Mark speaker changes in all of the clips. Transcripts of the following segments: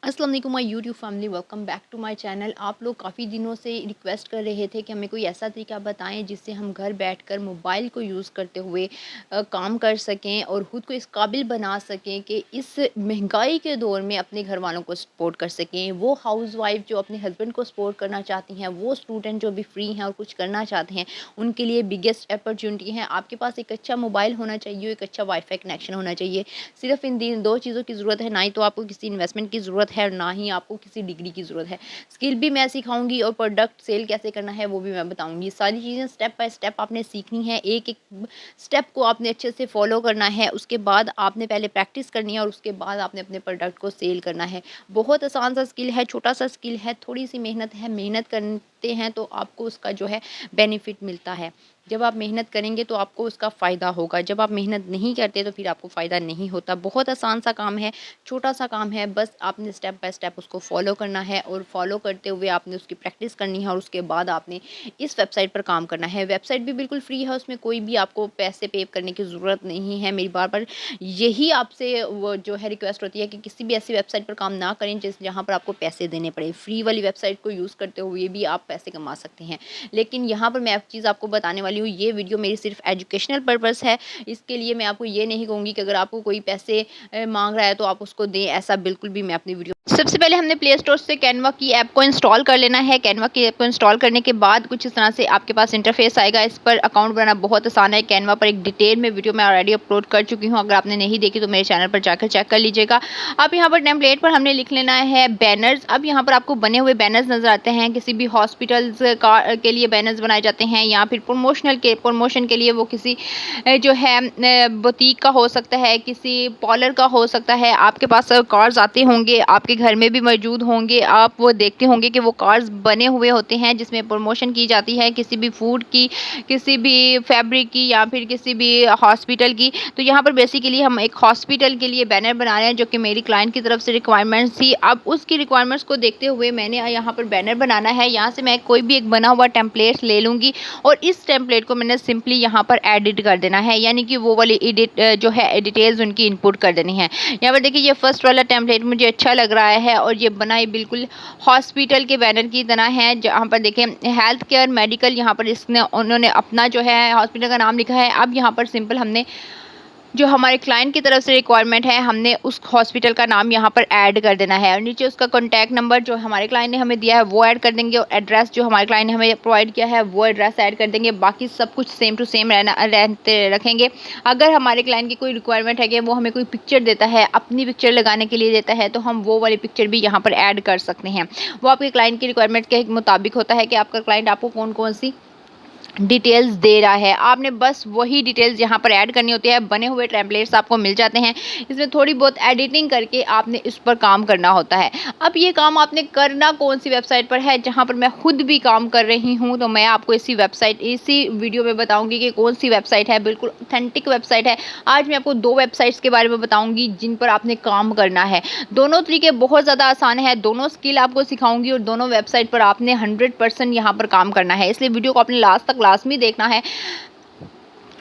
Speaker 1: अस्सलाम वालेकुम my YouTube family, welcome back to my channel. आप लोग काफ़ी दिनों से रिक्वेस्ट कर रहे थे कि हमें कोई ऐसा तरीका बताएं जिससे हम घर बैठकर मोबाइल को यूज़ करते हुए काम कर सकें और ख़ुद को इस काबिल बना सकें कि इस महंगाई के दौर में अपने घर वालों को सपोर्ट कर सकें। वो हाउसवाइफ जो अपने हस्बैंड को सपोर्ट करना चाहती हैं, वो स्टूडेंट जो भी फ्री हैं और कुछ करना चाहते हैं, उनके लिए बिगेस्ट अपॉर्चुनिटी है। आपके पास एक अच्छा मोबाइल होना चाहिए, एक अच्छा वाईफाई कनेक्शन होना चाहिए। सिर्फ इन दो चीज़ों की ज़रूरत है, ना ही तो आपको किसी इन्वेस्टमेंट की ज़रूरत है और ना ही आपको किसी डिग्री की ज़रूरत है। स्किल भी मैं सिखाऊंगी और प्रोडक्ट सेल कैसे करना है वो भी मैं बताऊंगी। सारी चीज़ें स्टेप बाय स्टेप आपने सीखनी है, एक एक स्टेप को आपने अच्छे से फॉलो करना है। उसके बाद आपने पहले प्रैक्टिस करनी है और उसके बाद आपने अपने प्रोडक्ट को सेल करना है। बहुत आसान सा स्किल है, छोटा सा स्किल है, थोड़ी सी मेहनत है। मेहनत करते हैं तो आपको उसका जो है बेनिफिट मिलता है। जब आप मेहनत करेंगे तो आपको उसका फ़ायदा होगा, जब आप मेहनत नहीं करते तो फिर आपको फ़ायदा नहीं होता। बहुत आसान सा काम है, छोटा सा काम है, बस आपने स्टेप बाय स्टेप उसको फॉलो करना है और फॉलो करते हुए आपने उसकी प्रैक्टिस करनी है और उसके बाद आपने इस वेबसाइट पर काम करना है। वेबसाइट भी बिल्कुल फ्री है, उसमें कोई भी आपको पैसे पे करने की ज़रूरत नहीं है। मेरी बार-बार यही आपसे वो जो है रिक्वेस्ट होती है कि किसी भी ऐसी वेबसाइट पर काम ना करें जहाँ पर आपको पैसे देने पड़े। फ्री वाली वेबसाइट को यूज़ करते हुए भी आप पैसे कमा सकते हैं। लेकिन यहाँ पर मैं एक चीज़ आपको बताने वाली हूँ, ये वीडियो मेरी सिर्फ एजुकेशनल पर्पस है। इसके लिए मैं आपको ये नहीं कहूँगी कि अगर आपको कोई पैसे मांग रहा है तो आप उसको दें, ऐसा बिल्कुल भी मैं अपनी वीडियो। सबसे पहले हमने प्ले स्टोर से कैनवा की ऐप को इंस्टॉल कर लेना है। कैनवा की ऐप को इंस्टॉल करने के बाद कुछ इस तरह से आपके पास इंटरफेस आएगा। इस पर अकाउंट बनाना बहुत आसान है। कैनवा पर एक डिटेल में वीडियो मैं ऑलरेडी अपलोड कर चुकी हूँ, अगर आपने नहीं देखी तो मेरे चैनल पर जाकर चेक कर लीजिएगा। अब यहाँ पर टेम्पलेट पर हमने लिख लेना है बैनर्स। अब यहाँ पर आपको बने हुए बैनर्स नजर आते हैं, किसी भी हॉस्पिटल्स के लिए बैनर्स बनाए जाते हैं या फिर प्रमोशन के लिए वो किसी जो है बुटीक का हो सकता है, किसी पार्लर का हो सकता है। आपके पास कार्ड्स आते होंगे, आपके घर में भी मौजूद होंगे, आप वो देखते होंगे कि वो कार्ड्स बने हुए होते हैं जिसमें प्रमोशन की जाती है किसी भी फूड की, किसी भी फैब्रिक की या फिर किसी भी हॉस्पिटल की। तो यहाँ पर बेसिकली हम एक हॉस्पिटल के लिए बैनर बना रहे हैं जो कि मेरी क्लाइंट की तरफ से रिक्वायरमेंट्स थी। अब उसकी रिक्वायरमेंट्स को देखते हुए मैंने यहाँ पर बैनर बनाना है। यहाँ से मैं कोई भी एक बना हुआ टेम्पलेट ले लूँगी और इस टेम्पलेट को मैंने सिंपली यहाँ पर एडिट कर देना है, यानी कि वो वाली एडिट जो है डिटेल्स उनकी इनपुट कर देनी है। यहाँ पर देखिए ये फर्स्ट वाला टेम्पलेट मुझे अच्छा लग रहा है और ये बनाई बिल्कुल हॉस्पिटल के बैनर की तरह है, जहाँ पर देखें हेल्थ केयर मेडिकल, यहाँ पर इसने उन्होंने अपना जो है हॉस्पिटल का नाम लिखा है। अब यहाँ पर सिंपल हमने जो हमारे क्लाइंट की तरफ से रिक्वायरमेंट है, हमने उस हॉस्पिटल का नाम यहाँ पर ऐड कर देना है और नीचे उसका कॉन्टैक्ट नंबर जो हमारे क्लाइंट ने हमें दिया है वो ऐड कर देंगे और एड्रेस जो हमारे क्लाइंट ने हमें प्रोवाइड किया है वो एड्रेस ऐड कर देंगे। बाकी सब कुछ सेम टू सेम रहते रखेंगे। अगर हमारे क्लाइंट की कोई रिक्वायरमेंट है कि वो हमें कोई पिक्चर देता है, अपनी पिक्चर लगाने के लिए देता है, तो हम वो वाली पिक्चर भी यहाँ पर ऐड कर सकते हैं। वो आपके क्लाइंट की रिक्वायरमेंट के मुताबिक होता है कि आपका क्लाइंट आपको कौन कौन सी डिटेल्स दे रहा है। आपने बस वही डिटेल्स यहाँ पर ऐड करनी होती है। बने हुए टेम्पलेट्स आपको मिल जाते हैं, इसमें थोड़ी बहुत एडिटिंग करके आपने इस पर काम करना होता है। अब ये काम आपने करना कौन सी वेबसाइट पर है, जहाँ पर मैं खुद भी काम कर रही हूँ, तो मैं आपको इसी वीडियो में बताऊँगी कि कौन सी वेबसाइट है। बिल्कुल ऑथेंटिक वेबसाइट है। आज मैं आपको 2 वेबसाइट्स के बारे में बताऊँगी जिन पर आपने काम करना है। दोनों तरीके बहुत ज़्यादा आसान है, दोनों स्किल आपको सिखाऊंगी और दोनों वेबसाइट पर आपने 100% यहाँ पर काम करना है। इसलिए वीडियो को आपने लास्ट तक लाजमी देखना है।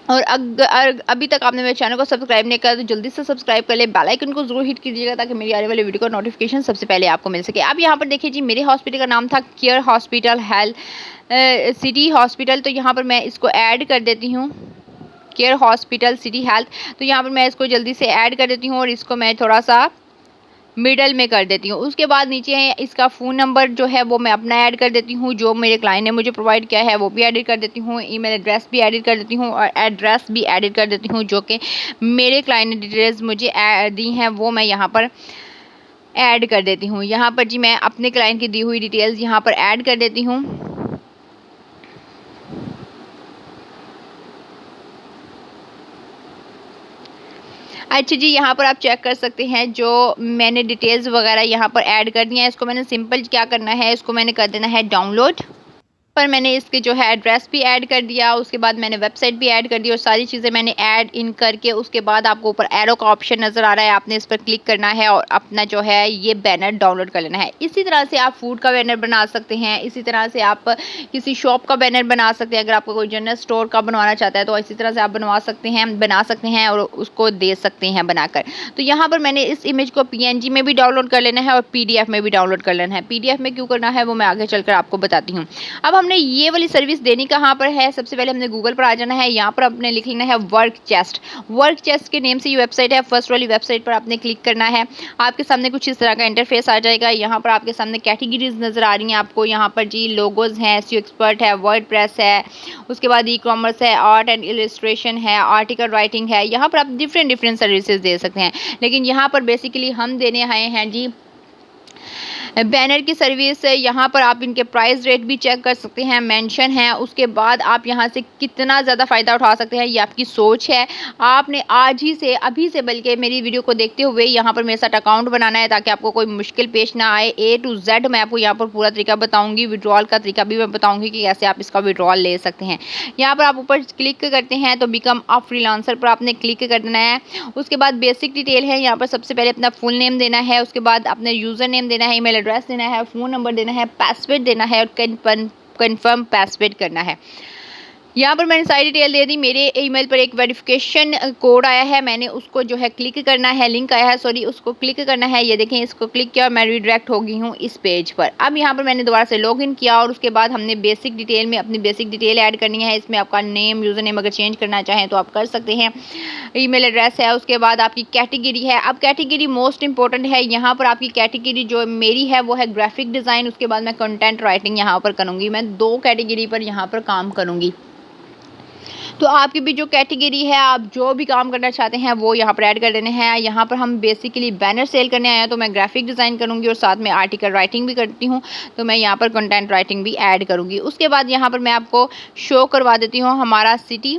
Speaker 1: और अगर अभी तक आपने मेरे चैनल को सब्सक्राइब नहीं किया तो जल्दी से सब्सक्राइब कर ले, बेल आइकन को जरूर हिट कीजिएगा ताकि मेरी आने वाली वीडियो का नोटिफिकेशन सबसे पहले आपको मिल सके। अब यहाँ पर देखिए जी, मेरे हॉस्पिटल का नाम था care hospital health city hospital, तो यहाँ पर मैं इसको ऐड कर देती हूँ, केयर हॉस्पिटल सिटी हेल्थ। तो यहाँ पर मैं इसको जल्दी से ऐड कर देती हूँ और इसको मैं थोड़ा सा मिडल में कर देती हूँ। उसके बाद नीचे है इसका फ़ोन नंबर जो है वो मैं अपना ऐड कर देती हूँ, जो मेरे क्लाइंट ने मुझे प्रोवाइड किया है वो भी एडिट कर देती हूँ। ईमेल एड्रेस भी एडिट कर देती हूँ और एड्रेस भी एडिट कर देती हूँ जो कि मेरे क्लाइंट ने डिटेल्स मुझे दी हैं वो मैं यहाँ पर ऐड कर देती हूँ। यहाँ पर जी मैं अपने क्लाइंट की दी हुई डिटेल्स यहाँ पर ऐड कर देती हूँ। अच्छा जी, यहाँ पर आप चेक कर सकते हैं जो मैंने डिटेल्स वगैरह यहाँ पर ऐड कर दी हैं। इसको मैंने सिंपल क्या करना है, इसको मैंने कर देना है डाउनलोड। पर मैंने इसके जो है एड्रेस भी ऐड कर दिया, उसके बाद मैंने वेबसाइट भी ऐड कर दी और सारी चीज़ें मैंने ऐड इन करके उसके बाद आपको ऊपर एरो का ऑप्शन नज़र आ रहा है, आपने इस पर क्लिक करना है और अपना जो है ये बैनर डाउनलोड कर लेना है। इसी तरह से आप फूड का बैनर बना सकते हैं, इसी तरह से आप किसी शॉप का बैनर बना सकते हैं। अगर आपको कोई जनरल स्टोर का बनवाना चाहता है तो इसी तरह से आप बना सकते हैं और उसको दे सकते हैं बनाकर। तो यहाँ पर मैंने इस इमेज को पीएनजी में भी डाउनलोड कर लेना है और पीडीएफ में भी डाउनलोड कर लेना है। पीडीएफ में क्यों करना है वो मैं आगे चलकर आपको बताती हूँ। अब हमने ये वाली सर्विस देनी कहाँ पर है, सबसे पहले हमने गूगल पर आ जाना है। यहाँ पर आपने लिख लेना है वर्क चेस्ट। वर्क चेस्ट के नेम से ये वेबसाइट है, फर्स्ट वाली वेबसाइट पर आपने क्लिक करना है। आपके सामने कुछ इस तरह का इंटरफेस आ जाएगा। यहाँ पर आपके सामने कैटेगरीज नज़र आ रही हैं आपको। यहाँ पर जी लोगोज हैं, एसईओ एक्सपर्ट है, वर्डप्रेस है, उसके बाद ई कॉमर्स है, आर्ट एंड इलस्ट्रेशन है, आर्टिकल राइटिंग है। यहाँ पर आप डिफरेंट सर्विसेज दे सकते हैं, लेकिन यहाँ पर बेसिकली हम देने आए हैं जी बैनर की सर्विस। यहाँ पर आप इनके प्राइस रेट भी चेक कर सकते हैं, मेंशन है। उसके बाद आप यहाँ से कितना ज़्यादा फ़ायदा उठा सकते हैं ये आपकी सोच है। आपने आज ही से अभी से बल्कि मेरी वीडियो को देखते हुए यहाँ पर मेरे साथ अकाउंट बनाना है ताकि आपको कोई मुश्किल पेश ना आए। A to Z मैं आपको यहाँ पर पूरा तरीका बताऊँगी, विड्रॉल का तरीका भी मैं बताऊँगी कि कैसे आप इसका विड्रॉल ले सकते हैं। यहाँ पर आप ऊपर क्लिक करते हैं तो बिकम अ फ्रीलांसर पर आपने क्लिक करना है। उसके बाद बेसिक डिटेल है, यहाँ पर सबसे पहले अपना फुल नेम देना है, उसके बाद अपने यूज़र नेम देना है, ईमेल एड्रेस देना है, फ़ोन नंबर देना है, पासवर्ड देना है और कन्फर्म पासवर्ड करना है। यहाँ पर मैंने सारी डिटेल दे दी। मेरे ईमेल पर एक वेरिफिकेशन कोड आया है, मैंने उसको जो है क्लिक करना है, लिंक आया है सॉरी, उसको क्लिक करना है। ये देखें, इसको क्लिक किया और मैं रिडायरेक्ट हो गई हूँ इस पेज पर। अब यहाँ पर मैंने दोबारा से लॉगिन किया और उसके बाद हमने बेसिक डिटेल में अपनी बेसिक डिटेल ऐड करनी है। इसमें आपका नेम, यूज़र नेम अगर चेंज करना चाहें तो आप कर सकते हैं, ईमेल एड्रेस है, उसके बाद आपकी कैटेगरी है। अब कैटेगरी मोस्ट इंपॉर्टेंट है। यहाँ पर आपकी कैटेगरी जो मेरी है वो है ग्राफिक डिज़ाइन, उसके बाद मैं कंटेंट राइटिंग यहाँ पर करूँगी। मैं 2 कैटेगरी पर यहाँ पर काम करूँगी। तो आपकी भी जो कैटेगरी है, आप जो भी काम करना चाहते हैं वो यहाँ पर ऐड कर देने हैं। यहाँ पर हम बेसिकली बैनर सेल करने आए हैं तो मैं ग्राफिक डिज़ाइन करूँगी और साथ में आर्टिकल राइटिंग भी करती हूँ, तो मैं यहाँ पर कंटेंट राइटिंग भी ऐड करूँगी। उसके बाद यहाँ पर मैं आपको शो करवा देती हूँ हमारा सिटी।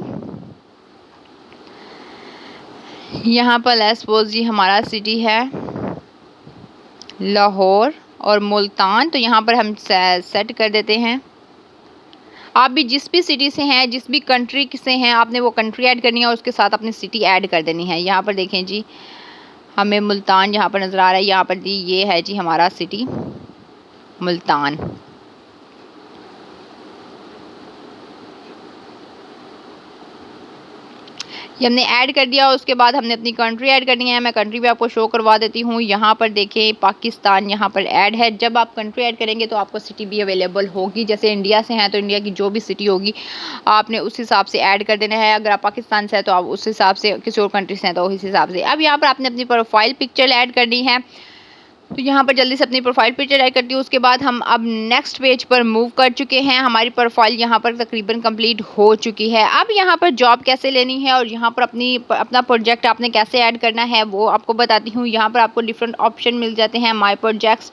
Speaker 1: यहाँ पर लेट्स सपोज जी हमारा सिटी है लाहौर और मुल्तान, तो यहाँ पर हम सेट कर देते हैं। आप भी जिस भी सिटी से हैं, जिस भी कंट्री से हैं, आपने वो कंट्री ऐड करनी है और उसके साथ अपनी सिटी ऐड कर देनी है। यहाँ पर देखें जी, हमें मुल्तान यहाँ पर नज़र आ रहा है। यहाँ पर जी ये है जी हमारा सिटी मुल्तान। ये हमने ऐड कर दिया। उसके बाद हमने अपनी कंट्री ऐड करनी है। मैं कंट्री भी आपको शो करवा देती हूँ। यहाँ पर देखें पाकिस्तान यहाँ पर ऐड है। जब आप कंट्री ऐड करेंगे तो आपको सिटी भी अवेलेबल होगी। जैसे इंडिया से हैं तो इंडिया की जो भी सिटी होगी आपने उस हिसाब से ऐड कर देना है। अगर आप पाकिस्तान से हैं तो आप उस हिसाब से, किसी और कंट्री से हैं तो उस हिसाब से। अब यहाँ पर आपने अपनी प्रोफाइल पिक्चर ऐड करनी है, तो यहाँ पर जल्दी से अपनी प्रोफाइल पिक्चर ऐड करती हूँ। उसके बाद हम अब नेक्स्ट पेज पर मूव कर चुके हैं। हमारी प्रोफाइल यहाँ पर तकरीबन कंप्लीट हो चुकी है। अब यहाँ पर जॉब कैसे लेनी है और यहाँ पर अपना प्रोजेक्ट आपने कैसे ऐड करना है वो आपको बताती हूँ। यहाँ पर आपको डिफरेंट ऑप्शन मिल जाते हैं। माई प्रोजेक्ट्स,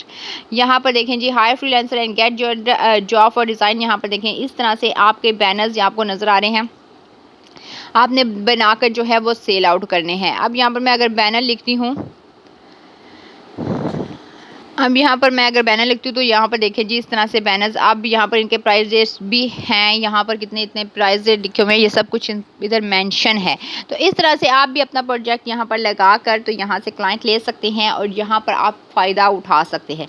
Speaker 1: यहाँ पर देखें जी hire freelancer and get job और डिज़ाइन। यहाँ पर देखें इस तरह से आपके बैनर्स आपको नज़र आ रहे हैं, आपने बनाकर जो है वो सेल आउट करने हैं। अब यहाँ पर मैं अगर बैनर लिखती हूँ, अब यहाँ पर मैं अगर बैनर लिखती हूँ तो यहाँ पर देखिए जी इस तरह से बैनर्स। अब यहाँ पर इनके प्राइस रेट्स भी हैं, यहाँ पर कितने इतने प्राइस रेट लिखे हुए हैं, ये सब कुछ इधर मेंशन है। तो इस तरह से आप भी अपना प्रोजेक्ट यहाँ पर लगा कर तो यहाँ से क्लाइंट ले सकते हैं और यहाँ पर आप फ़ायदा उठा सकते हैं।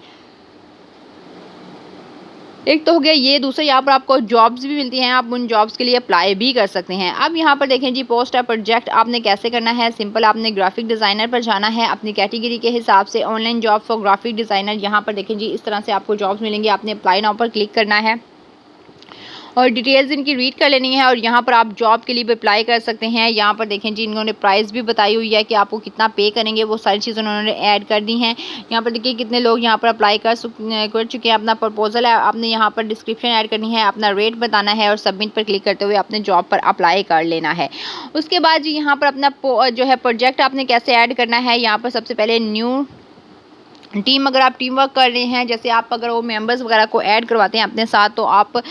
Speaker 1: एक तो हो गया ये, दूसरा यहाँ पर आपको जॉब्स भी मिलती हैं, आप उन जॉब्स के लिए अप्लाई भी कर सकते हैं। अब यहाँ पर देखें जी पोस्ट है प्रोजेक्ट आपने कैसे करना है। सिंपल, आपने ग्राफिक डिज़ाइनर पर जाना है, अपनी कैटेगरी के हिसाब से online job for graphic designer. यहाँ पर देखें जी इस तरह से आपको जॉब्स मिलेंगी, आपने अप्लाई नाउ पर क्लिक करना है और डिटेल्स इनकी रीड कर लेनी है और यहाँ पर आप जॉब के लिए भी अप्लाई कर सकते हैं। यहाँ पर देखें जी इन्होंने प्राइस भी बताई हुई है कि आपको कितना पे करेंगे, वो सारी चीज़ें उन्होंने ऐड कर दी हैं। यहाँ पर देखिए कितने लोग यहाँ पर अप्लाई कर चुके हैं। अपना प्रपोजल है, आपने यहाँ पर डिस्क्रिप्शन ऐड करनी है, अपना रेट बताना है और सबमिट पर क्लिक करते हुए अपने जॉब पर अप्लाई कर लेना है। उसके बाद जी यहाँ पर अपना जो है प्रोजेक्ट आपने कैसे ऐड करना है। यहाँ पर सबसे पहले न्यू टीम अगर आप टीम वर्क कर रहे हैं, जैसे आप अगर वो मेंबर्स वगैरह को ऐड करवाते हैं अपने साथ, तो आप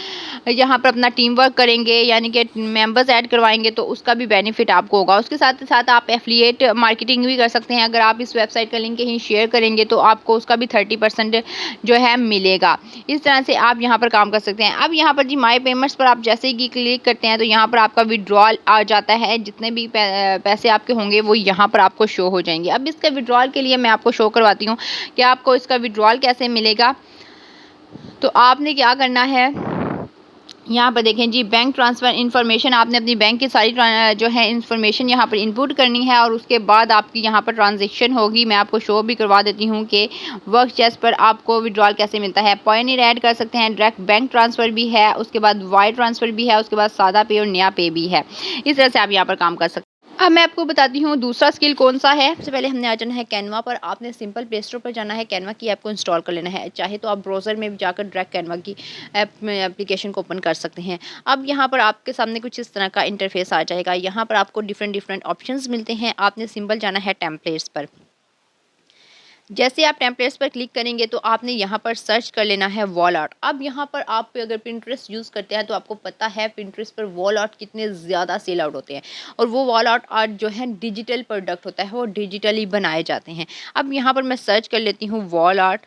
Speaker 1: यहाँ पर अपना टीम वर्क करेंगे, यानी कि मेंबर्स ऐड करवाएंगे तो उसका भी बेनिफिट आपको होगा। उसके साथ साथ आप एफिलिएट मार्केटिंग भी कर सकते हैं। अगर आप इस वेबसाइट का लिंक कहीं शेयर करेंगे तो आपको उसका भी 30% जो है मिलेगा। इस तरह से आप यहाँ पर काम कर सकते हैं। अब यहाँ पर जी माई पेमेंट्स पर आप जैसे ही क्लिक करते हैं तो यहाँ पर आपका विड्रॉल आ जाता है। जितने भी पैसे आपके होंगे वो यहाँ पर आपको शो हो जाएंगे। अब इसका विड्रॉल के लिए मैं आपको शो करवाती हूँ कि आपको इसका विड्रॉल कैसे मिलेगा। तो आपने क्या करना है, यहाँ पर देखें जी, बैंक ट्रांसफ़र इन्फॉर्मेशन, आपने अपनी बैंक की सारी जो है इन्फॉर्मेशन यहाँ पर इनपुट करनी है और उसके बाद आपकी यहाँ पर ट्रांजैक्शन होगी। मैं आपको शो भी करवा देती हूँ कि वर्क चेस पर आपको विड्रॉल कैसे मिलता है। पॉइंट ऐड कर सकते हैं, डायरेक्ट बैंक ट्रांसफ़र भी है, उसके बाद वायर ट्रांसफ़र भी है, उसके बाद सादा पे और नया पे भी है। इस तरह से आप यहाँ पर काम कर सकते हैं। अब मैं आपको बताती हूँ दूसरा स्किल कौन सा है। सबसे पहले हमने आ जाना है कैनवा पर। आपने सिंपल प्ले स्टोर पर जाना है, कैनवा की ऐप को इंस्टॉल कर लेना है। चाहे तो आप ब्राउज़र में जाकर डायरेक्ट कैनवा की ऐप में एप्लीकेशन को ओपन कर सकते हैं। अब यहाँ पर आपके सामने कुछ इस तरह का इंटरफेस आ जाएगा। यहाँ पर आपको डिफरेंट ऑप्शंस मिलते हैं। आपने सिंपल जाना है टेम्पलेट्स पर। जैसे आप टेम्पलेट्स पर क्लिक करेंगे तो आपने यहाँ पर सर्च कर लेना है वॉल आर्ट। अब यहाँ पर आप अगर पिंटरेस्ट यूज़ करते हैं तो आपको पता है पिंटरेस्ट पर वॉल आर्ट कितने ज़्यादा सेल आउट होते हैं, और वो वॉल आर्ट जो है डिजिटल प्रोडक्ट होता है, वो डिजिटली बनाए जाते हैं। अब यहाँ पर मैं सर्च कर लेती हूँ वॉल आर्ट,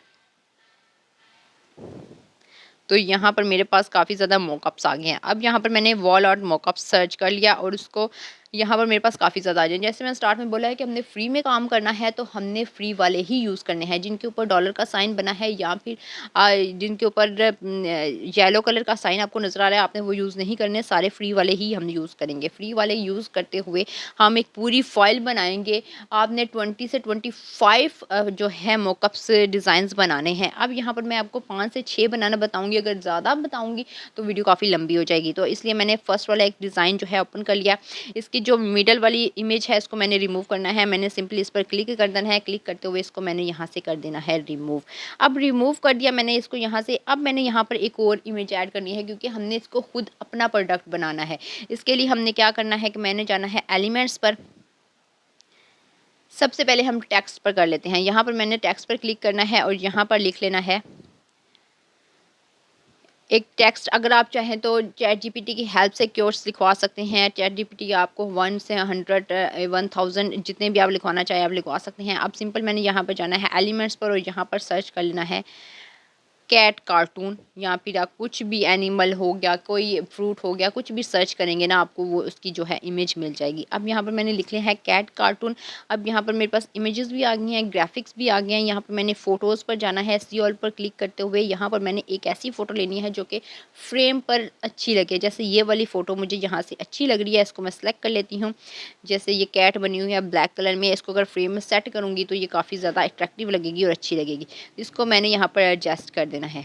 Speaker 1: तो यहाँ पर मेरे पास काफ़ी ज़्यादा मॉकअप्स आ गए हैं। अब यहाँ पर मैंने वॉल आर्ट मॉकअप सर्च कर लिया और उसको यहाँ पर मेरे पास काफ़ी ज़्यादा आ जाए। जैसे मैंने स्टार्ट में बोला है कि हमने फ्री में काम करना है, तो हमने फ्री वाले ही यूज़ करने हैं जिनके ऊपर डॉलर का साइन बना है, या फिर जिनके ऊपर येलो कलर का साइन आपको नज़र आ रहा है, आपने वो यूज़ नहीं करने। सारे फ्री वाले ही हम यूज़ करेंगे। फ्री वाले यूज़ करते हुए हम एक पूरी फाइल बनाएंगे। आपने 20 से 25 जो है मॉकअप्स डिज़ाइंस बनाने हैं। अब यहाँ पर मैं आपको 5 से 6 बनाना बताऊँगी। अगर ज़्यादा बताऊँगी तो वीडियो काफ़ी लंबी हो जाएगी, तो इसलिए मैंने फर्स्ट वाला एक डिज़ाइन जो है ओपन कर लिया। इसकी जो मिडल वाली इमेज है इसको मैंने रिमूव करना है। मैंने सिंपली इस पर क्लिक कर देना है। क्लिक करते हुए इसको मैंने यहाँ से कर देना है रिमूव। अब रिमूव कर दिया मैंने इसको यहाँ से। अब मैंने यहाँ पर एक और इमेज ऐड करनी है, क्योंकि हमने इसको खुद अपना प्रोडक्ट बनाना है। इसके लिए हमने क्या करना है कि मैंने जाना है एलिमेंट्स पर। सबसे पहले हम टेक्स्ट पर कर लेते हैं। यहाँ पर मैंने टेक्स्ट पर क्लिक करना है और यहाँ पर लिख लेना है एक टेक्स्ट। अगर आप चाहें तो चैट जीपीटी की हेल्प से क्योर्स लिखवा सकते हैं। चैट जीपीटी आपको 1 से 100 1000 जितने भी आप लिखवाना चाहें आप लिखवा सकते हैं। अब सिंपल मैंने यहाँ पर जाना है एलिमेंट्स पर और यहाँ पर सर्च कर लेना है कैट कार्टून, या फिर आप कुछ भी एनिमल हो गया, कोई फ्रूट हो गया, कुछ भी सर्च करेंगे ना आपको वो उसकी जो है इमेज मिल जाएगी। अब यहाँ पर मैंने लिख लिया है कैट कार्टून। अब यहाँ पर मेरे पास इमेजेस भी आ गई हैं, ग्राफिक्स भी आ गए हैं। यहाँ पर मैंने फ़ोटोज़ पर जाना है। सी ऑल पर क्लिक करते हुए यहाँ पर मैंने एक ऐसी फ़ोटो लेनी है जो कि फ्रेम पर अच्छी लगे। जैसे ये वाली फ़ोटो मुझे यहाँ से अच्छी लग रही है, इसको मैं सेलेक्ट कर लेती हूँ। जैसे ये कैट बनी हुई है ब्लैक कलर में, इसको अगर फ्रेम में सेट करूँगी तो ये काफ़ी ज़्यादा अट्रैक्टिव लगेगी और अच्छी लगेगी। इसको मैंने यहाँ पर एडजस्ट कर देना है।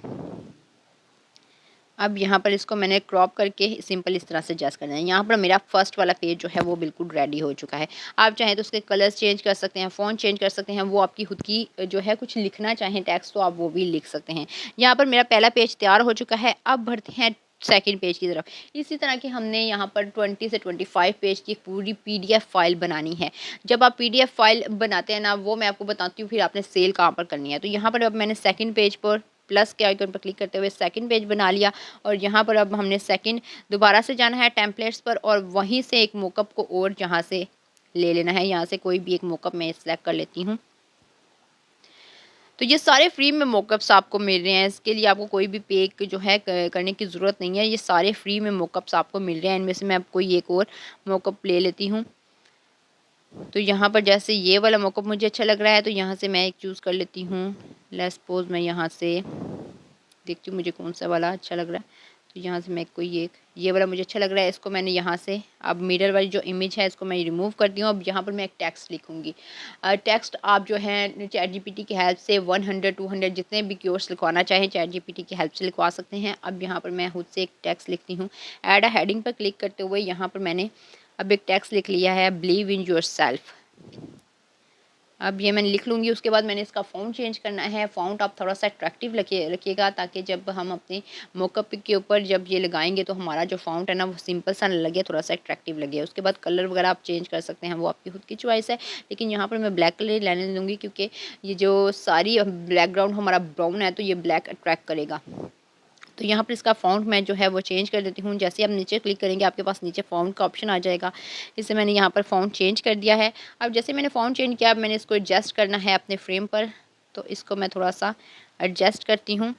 Speaker 1: अब यहाँ पर इसको मैंने क्रॉप करके सिंपल इस तरह से एडजस्ट करना है। यहाँ पर मेरा फर्स्ट वाला पेज जो है वो बिल्कुल रेडी हो चुका है। आप चाहें तो उसके कलर्स चेंज कर सकते हैं, फ़ॉन्ट चेंज कर सकते हैं। वो आपकी खुद की जो है कुछ लिखना चाहें टेक्स्ट तो आप वो भी लिख सकते हैं। यहाँ पर मेरा पहला पेज तैयार हो चुका है। अब बढ़ते हैं सेकंड पेज की तरफ। इसी तरह की हमने यहाँ पर 20 से 25 पेज की पूरी पीडीएफ फाइल बनानी है। जब आप पीडीएफ फाइल बनाते हैं ना, वो मैं आपको बताती हूँ फिर आपने सेल कहाँ पर करनी है। तो यहाँ पर अब मैंने सेकंड पेज पर प्लस के आइकन पर क्लिक करते हुए सेकंड पेज बना लिया, और यहाँ पर अब हमने सेकंड दोबारा से जाना है टेम्पलेट्स पर और वहीं से एक मोकअप को और यहाँ से ले लेना है। यहाँ से कोई भी एक मोकअप मैं सिलेक्ट कर लेती हूँ। तो ये सारे फ्री में मॉकअप्स आपको मिल रहे हैं। इसके लिए आपको कोई भी पे जो है करने की ज़रूरत नहीं है। ये सारे फ्री में मॉकअप्स आपको मिल रहे हैं। इनमें से मैं अब कोई एक और मॉकअप ले लेती हूँ। तो यहाँ पर जैसे ये वाला मॉकअप मुझे अच्छा लग रहा है, तो यहाँ से मैं एक चूज़ कर लेती हूँ। लेट्स सपोज मैं यहाँ से देखती हूँ मुझे कौन सा वाला अच्छा लग रहा है। तो यहाँ से मैं कोई एक ये वाला मुझे अच्छा लग रहा है, इसको मैंने यहाँ से अब मिडल वाली जो इमेज है इसको मैं रिमूव करती हूँ। अब यहाँ पर मैं एक टेक्स्ट लिखूँगी। टेक्स्ट आप जो है चैट जीपीटी की हेल्प से 100 200 जितने भी कीवर्ड्स लिखवाना चाहें चैट जीपीटी की हेल्प से लिखवा सकते हैं। अब यहाँ पर मैं खुद से एक टेक्स्ट लिखती हूँ। ऐड अ हेडिंग पर क्लिक करते हुए यहाँ पर मैंने अब एक टेक्स्ट लिख लिया है, बिलीव इन योर सेल्फ। अब ये मैंने लिख लूँगी। उसके बाद मैंने इसका फ़ॉन्ट चेंज करना है। फ़ॉन्ट आप थोड़ा-सा अट्रैक्टिव रखिएगा, ताकि जब हम अपने मोकअप के ऊपर जब ये लगाएँगे तो हमारा जो फ़ॉन्ट है ना वो सिंपल सा ना लगे, थोड़ा-सा अट्रैक्टिव लगे। उसके बाद कलर वगैरह आप चेंज कर सकते हैं, वो आपकी खुद की चॉइस है। लेकिन यहाँ पर मैं ब्लैक कलर ही लेने दूँगी, क्योंकि ये जो सारी बैकग्राउंड हमारा ब्राउन है तो ये ब्लैक अट्रैक्ट करेगा। तो यहाँ पर इसका फ़ॉन्ट मैं जो है वो चेंज कर देती हूँ। जैसे आप नीचे क्लिक करेंगे आपके पास नीचे फ़ॉन्ट का ऑप्शन आ जाएगा। इससे मैंने यहाँ पर फ़ॉन्ट चेंज कर दिया है। अब जैसे मैंने फ़ॉन्ट चेंज किया, अब मैंने इसको एडजस्ट करना है अपने फ्रेम पर, तो इसको मैं थोड़ा-सा एडजस्ट करती हूँ।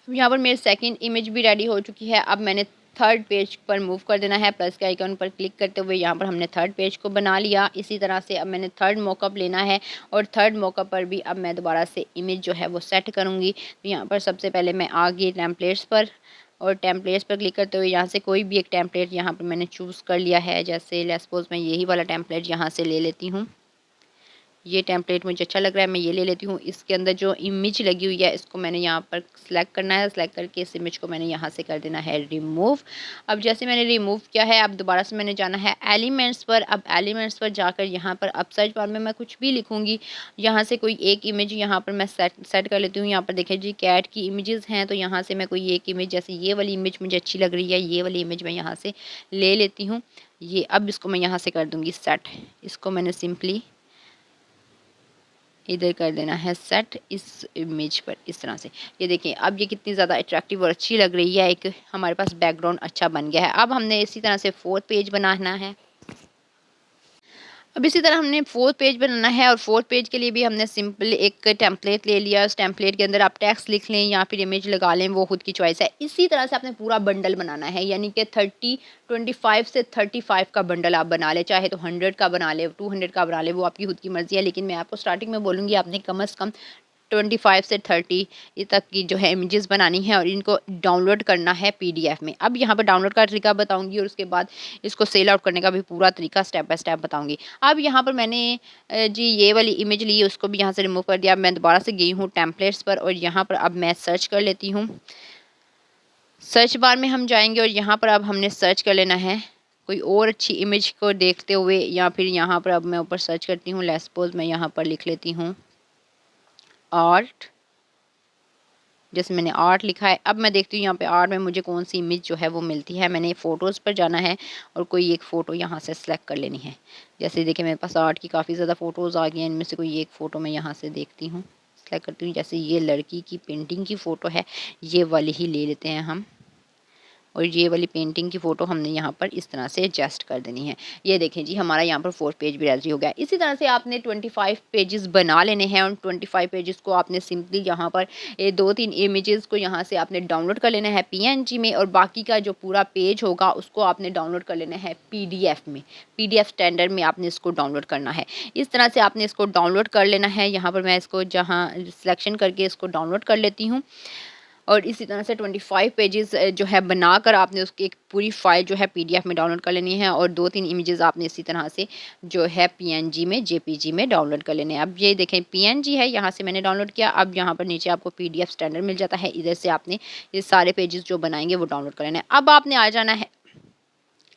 Speaker 1: यहाँ पर मेरी सेकंड इमेज भी रेडी हो चुकी है। अब मैंने थर्ड पेज पर मूव कर देना है। प्लस के आइकन पर क्लिक करते हुए यहाँ पर हमने थर्ड पेज को बना लिया। इसी तरह से अब मैंने थर्ड मॉकअप लेना है, और थर्ड मॉकअप पर भी अब मैं दोबारा से इमेज जो है वो सेट करूँगी। तो यहाँ पर सबसे पहले मैं आ गई टेम्पलेट्स पर, और टेम्पलेट्स पर क्लिक करते हुए यहाँ से कोई भी एक टेम्पलेट यहाँ पर मैंने चूज़ कर लिया है। जैसे लेट्स सपोज मैं यही वाला टेम्पलेट यहाँ से ले लेती हूँ। ये टेम्पलेट मुझे अच्छा लग रहा है, मैं ये ले लेती हूँ। इसके अंदर जो इमेज लगी हुई है इसको मैंने यहाँ पर सिलेक्ट करना है। सिलेक्ट करके इस इमेज को मैंने यहाँ से कर देना है रिमूव। अब जैसे मैंने रिमूव किया है, अब दोबारा से मैंने जाना है एलिमेंट्स पर। अब एलिमेंट्स पर जाकर यहाँ पर अब सर्च बार में मैं कुछ भी लिखूँगी। यहाँ से कोई एक इमेज यहाँ पर मैं सेट कर लेती हूँ। यहाँ पर देखिए जी कैट की इमेजेस हैं, तो यहाँ से मैं कोई एक इमेज, जैसे ये वाली इमेज मुझे अच्छी लग रही है, ये वाली इमेज मैं यहाँ से ले लेती हूँ। ये अब इसको मैं यहाँ से कर दूँगी सेट। इसको मैंने सिंपली इधर कर देना है सेट, इस इमेज पर इस तरह से। ये देखिए अब ये कितनी ज़्यादा अट्रैक्टिव और अच्छी लग रही है। एक हमारे पास बैकग्राउंड अच्छा बन गया है। अब हमने इसी तरह से फोर्थ पेज बनाना है। अब इसी तरह हमने फोर्थ पेज बनाना है, और फोर्थ पेज के लिए भी हमने सिंपल एक टेम्पलेट ले लिया। उस टेम्पलेट के अंदर आप टेक्स्ट लिख लें या फिर इमेज लगा लें, वो खुद की चॉइस है। इसी तरह से आपने पूरा बंडल बनाना है, यानी कि 25 से 35 का बंडल आप बना लें। चाहे तो 100 का बना ले, 200 का बना ले, वो आपकी खुद की मर्ज़ी है। लेकिन मैं आपको स्टार्टिंग में बोलूँगी आपने कम से कम 25 से 30 तक की जो है इमेजेस बनानी है, और इनको डाउनलोड करना है पीडीएफ में। अब यहाँ पर डाउनलोड का तरीका बताऊंगी, और उसके बाद इसको सेल आउट करने का भी पूरा तरीका स्टेप बाय स्टेप बताऊंगी। अब यहाँ पर मैंने जी ये वाली इमेज ली, उसको भी यहाँ से रिमूव कर दिया। मैं दोबारा से गई हूँ टेम्पलेट्स पर, और यहाँ पर अब मैं सर्च कर लेती हूँ। सर्च बार में हम जाएंगे, और यहाँ पर अब हमने सर्च कर लेना है कोई और अच्छी इमेज को देखते हुए, या फिर यहाँ पर अब मैं ऊपर सर्च करती हूँ। लेट्स सपोज मैं यहाँ पर लिख लेती हूँ आर्ट। जैसे मैंने आर्ट लिखा है, अब मैं देखती हूँ यहाँ पे आर्ट में मुझे कौन सी इमेज जो है वो मिलती है। मैंने फ़ोटोज़ पर जाना है, और कोई एक फ़ोटो यहाँ से सिलेक्ट कर लेनी है। जैसे देखिए मेरे पास आर्ट की काफ़ी ज़्यादा फ़ोटोज़ आ गई हैं, इनमें से कोई एक फ़ोटो मैं यहाँ से देखती हूँ, सिलेक्ट करती हूँ। जैसे ये लड़की की पेंटिंग की फ़ोटो है, ये वाली ही ले लेते हैं हम। और ये वाली पेंटिंग की फ़ोटो हमने यहाँ पर इस तरह से एडजस्ट कर देनी है। ये देखें जी हमारा यहाँ पर फोर्थ पेज भी रेडी हो गया। इसी तरह से आपने 25 पेजेस बना लेने हैं, और 25 पेजेस को आपने सिंपली यहाँ पर 2-3 इमेजेस को यहाँ से आपने डाउनलोड कर लेना है पीएनजी में, और बाकी का जो पूरा पेज होगा उसको आपने डाउनलोड कर लेना है पीडीएफ में। पीडीएफ स्टैंडर्ड में आपने इसको डाउनलोड करना है। इस तरह से आपने इसको डाउनलोड कर लेना है। यहाँ पर मैं इसको जहाँ सिलेक्शन करके इसको डाउनलोड कर लेती हूँ, और इसी तरह से 25 पेजेस जो है बनाकर आपने उसकी एक पूरी फाइल जो है पीडीएफ में डाउनलोड कर लेनी है, और 2-3 इमेजेस आपने इसी तरह से जो है पीएनजी में जेपीजी में डाउनलोड कर लेने हैं। अब ये देखें पीएनजी है, यहाँ से मैंने डाउनलोड किया। अब यहाँ पर नीचे आपको पीडीएफ स्टैंडर्ड मिल जाता है, इधर से आपने ये सारे पेजेस जो बनाएंगे वो डाउनलोड कर लेना है। अब आपने आ जाना है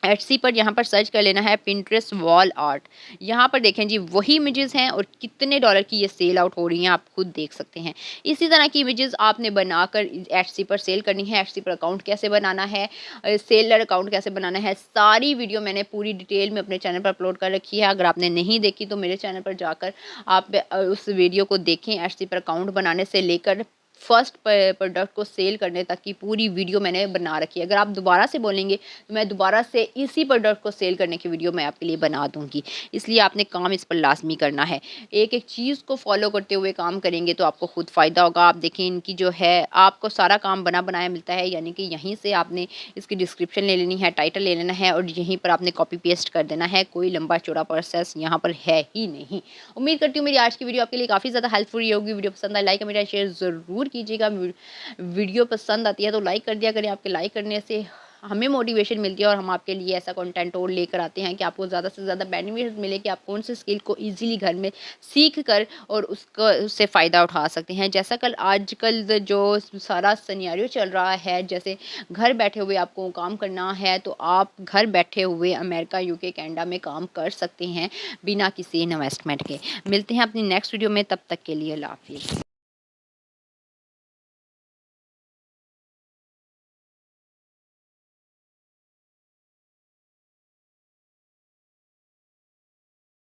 Speaker 1: एटसी पर, यहाँ पर सर्च कर लेना है पिंटरेस्ट वॉल आर्ट। यहाँ पर देखें जी वही इमेजेस हैं, और कितने डॉलर की ये सेल आउट हो रही हैं आप खुद देख सकते हैं। इसी तरह की इमेजेस आपने बनाकर एटसी पर सेल करनी है। एटसी पर अकाउंट कैसे बनाना है, सेलर अकाउंट कैसे बनाना है, सारी वीडियो मैंने पूरी डिटेल में अपने चैनल पर अपलोड कर रखी है। अगर आपने नहीं देखी तो मेरे चैनल पर जाकर आप उस वीडियो को देखें। एटसी पर अकाउंट बनाने से लेकर फर्स्ट प्रोडक्ट को सेल करने तक की पूरी वीडियो मैंने बना रखी है। अगर आप दोबारा से बोलेंगे तो मैं दोबारा से इसी प्रोडक्ट को सेल करने की वीडियो मैं आपके लिए बना दूँगी। इसलिए आपने काम इस पर लाज़मी करना है। एक-एक चीज़ को फ़ॉलो करते हुए काम करेंगे तो आपको खुद फ़ायदा होगा। आप देखिए इनकी जो है आपको सारा काम बना-बनाया मिलता है, यानी कि यहीं से आपने इसकी डिस्क्रिप्शन ले लेनी है, टाइटल ले लेना है और यहीं पर आपने कॉपी पेस्ट कर देना है। कोई लंबा-चौड़ा प्रोसेस यहाँ पर है ही नहीं। उम्मीद करती हूँ मेरी आज की वीडियो आपके लिए काफ़ी ज़्यादा हेल्पफुल रही होगी। वीडियो पसंद आए लाइक कमेंट शेयर ज़रूर कीजिएगा। वीडियो पसंद आती है तो लाइक कर दिया करें। आपके लाइक करने से हमें मोटिवेशन मिलती है और हम आपके लिए ऐसा कंटेंट और लेकर आते हैं कि आपको ज़्यादा से ज़्यादा बेनिफिट मिले कि आप कौन से स्किल को इजीली घर में सीख कर और उससे फ़ायदा उठा सकते हैं। जैसा कल आजकल जो सारा सिनेरियो चल रहा है, जैसे घर बैठे हुए आपको काम करना है तो आप घर बैठे हुए अमेरिका, यूके, कनाडा में काम कर सकते हैं बिना किसी इन्वेस्टमेंट के। मिलते हैं अपनी नेक्स्ट वीडियो में, तब तक के लिए अल्लाह हाफ़िज़।